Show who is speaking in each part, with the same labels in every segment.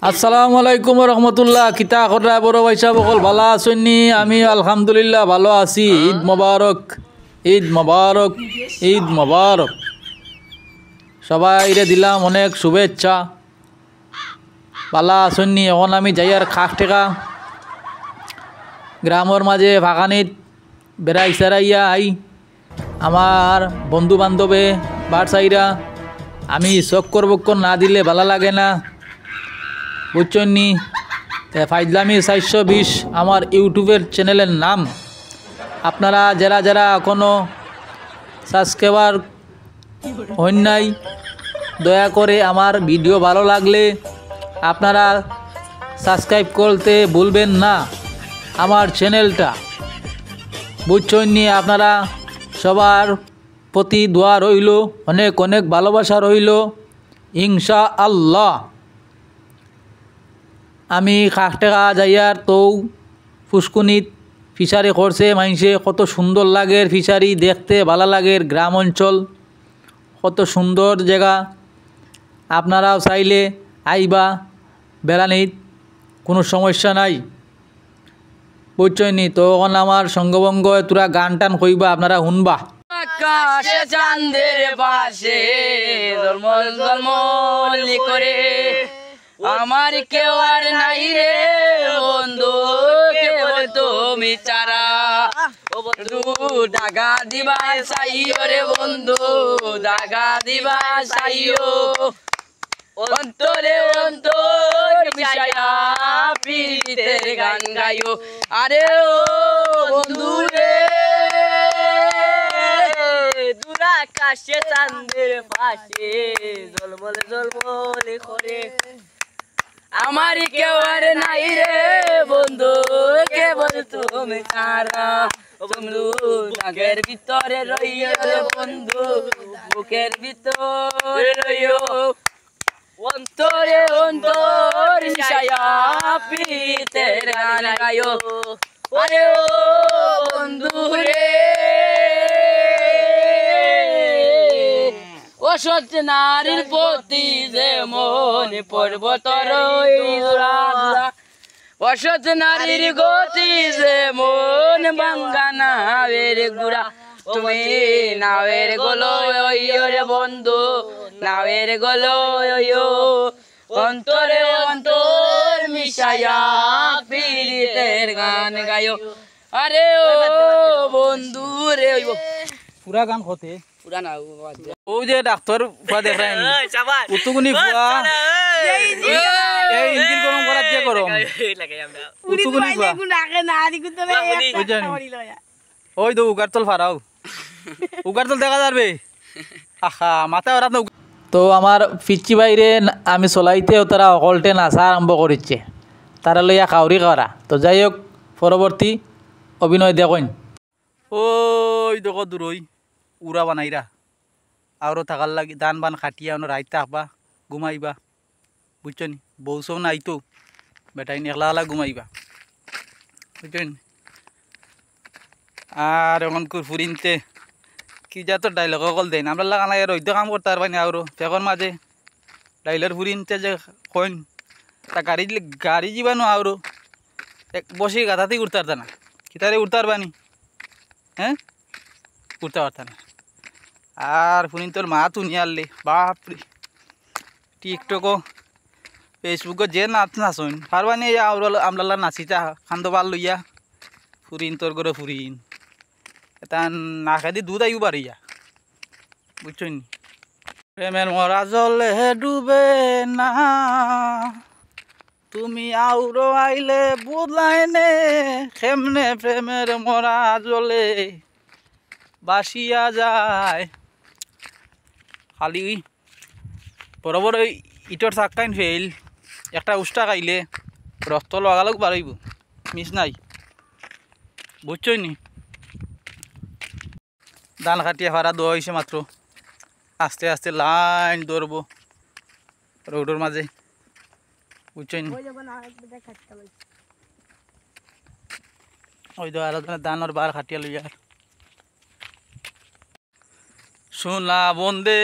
Speaker 1: আসসালামু আলাইকুম রহমতুল্লাহ। কিতা খরা বড় ভাইসা বকল ভালো আছেননি? আমি আলহামদুলিল্লাহ ভালো আছি। ঈদ মোবারক, ঈদ মোবারক, ঈদ মোবারক। সবাইরে দিলাম অনেক শুভেচ্ছা। ভালো আছেননি? এখন আমি যাই আর খাক টেকা গ্রামের মাঝে ভাগানিত বেড়াই সেরাইয়া আই আমার বন্ধু বান্ধবে বাড়সাইরা। আমি চক্কর বক্কর না দিলে ভালো লাগে না, বুঝছেননি? ফাইজলামি 420 আমার ইউটিউবের চ্যানেলের নাম। আপনারা যারা যারা এখনও সাবস্ক্রাইবার হন নাই, দয়া করে আমার ভিডিও ভালো লাগলে আপনারা সাবস্ক্রাইব করতে ভুলবেন না আমার চ্যানেলটা, বুঝছেননি? আপনারা সবার প্রতি দোয়া রইল, অনেক অনেক ভালোবাসা রইল ইনশাআল্লাহ। আমি খাকটেকা যাইয়ার তো ফুসকুনিত ফিশারি করছে মাইনসে, কত সুন্দর লাগে ফিশারি দেখতে, ভালো লাগে। গ্রাম অঞ্চল কত সুন্দর জায়গা। আপনারাও চাইলে আইবা বেড়ানিত, কোনো সমস্যা নাই, বুঝছনি? তো এখন আমার সঙ্গভঙ্গ তোরা গান টান কইবা, আপনারা শুনবা।
Speaker 2: আকাশে চাঁদের পাশে ঝলমল ঝলমল করে আমার কেউ আর নাই রে বন্ধু, কেবল তুমি ছাড়া। ও বন্ধু দাগা দিবা চাইও রে বন্ধু, দাগা দিবা চাইও। অন্তরে অন্তর মিশায়া প্রীতের গান গাইও। আরে ও বন্ধু রে, দূর আকাশে চাঁদের পাশে ঝলমল ঝলমল করে আমার কেউ আর নাই রে বন্ধু, কেবল তুমি ছাড়া। ও বন্ধু বুকের ভিতরে রইও রে বন্ধু, বুকের ভিতরে রইও। অন্তরে অন্তর মিশায়া প্রীতের গান গাইও। আরে ও বন্ধু রে, অসৎ নারীর প্রতি যে মন পর্বতর অসৎ নারীর গতি যে মন ভাঙ্গা নাওয়ের গুড়া। তুমি নাওয়ের গলো রে বন্ধু, নাওয়ের গলো অন্তরে অন্তর মিশায়া প্রীতের গান গাইও। আরে ও বন্ধু রে,
Speaker 1: পুরা গান হতে
Speaker 2: পুরা না
Speaker 1: ও যে ডাক্তার ফুয়া দেখেন উতুগুনি ফুয়া এই ইঞ্জিন গরম করার যে গরম উতুগুনি ফুয়া বুঝছেন? ওই তো উগারতল ফারাও, উগারতল দেখা যাবে। আহা মাথা ওরা না। তো আমার পিচ্ছি বাইরে আমি চলাইতেও তারা অকলটে নাচা আরম্ভ করেছে, তারা লইয়া খাওরি করা। তো যাই হোক, পরবর্তী অভিনয় দেখেন। ওই দেখো দূরই উড়া বানাইরা আরও থাকার লাগি দান বান খাটিয়া রাইতে আঁকবা ঘুমাইবা, বুঝছেন? বউ সৌ নাই তো বেটাই একলা একলা ঘুমাইবা, বুঝছেন? আর এখন ফুরিনতে কি যা তো ডাইলগ অকল দেন আমরা লাগান আর ওই কাম করতে পারবানি। আরও ফেকর মাঝে ডাইলের ফুরিনতে যে কইন তা গাড়ি যাবানো আরও এক বসে গাথাতেই উঠতে পারত না, কিতারে উঠতে পারবানি? হ্যাঁ, উঠতে পারত না। আর ফুরিন তোর মা তুনি আনলে বাপরে, টিকটকও ফেসবুকও যে নাচ নাচন পারবানি আমরা নাচিতা খান্দ পার লইয়া ফুরিন তোর করে ফুরিন তা না খাই দুধ আইও বাড়িয়া, বুঝছেন? প্রেমের মরা জলে ডুবে না, তুমি আউরো আইলে বুঝলাই নে কেমনে প্রেমের মরা জলে বাসিয়া যায়। খালি বড় বড় ইটর চাক্কাইন ফেল একটা উষ্টা খাইলে রক্ত লগালগ বাড়াইব, মিস নাই, বুঝছই নি? ধান খাটিয়া ভাড়া দেওয়া হয়েছে মাত্র, আস্তে আস্তে লাইন ধরবো রোডের মাঝে, বুঝছই নি? ওই তো আর ধানের বার খাটিয়া লইয়া সোনা বন্দে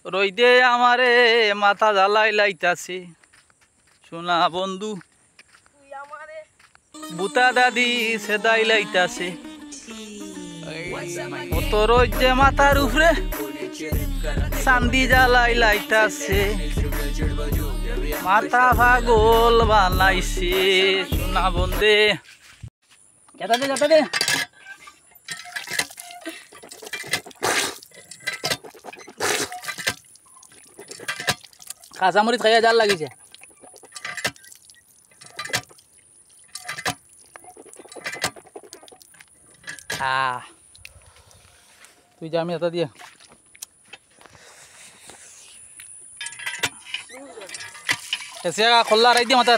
Speaker 1: রই দে আমারে মাথা জ্বালাই লাইতাছে, শোনা বন্ধু বুতা দাদি সেদাই লাইতাছে অতর যে মাথার উপরে চান্দি জ্বালাই লাইতাছে মাথা পাগল বানাইছে শোনা বন্ধে যেটা দে কাঁচামরিচ খাইয়া জাল লাগিছে তুই যা আমি এটা দিয়ে এসে খোল্লা রাই দিয়ে মাথা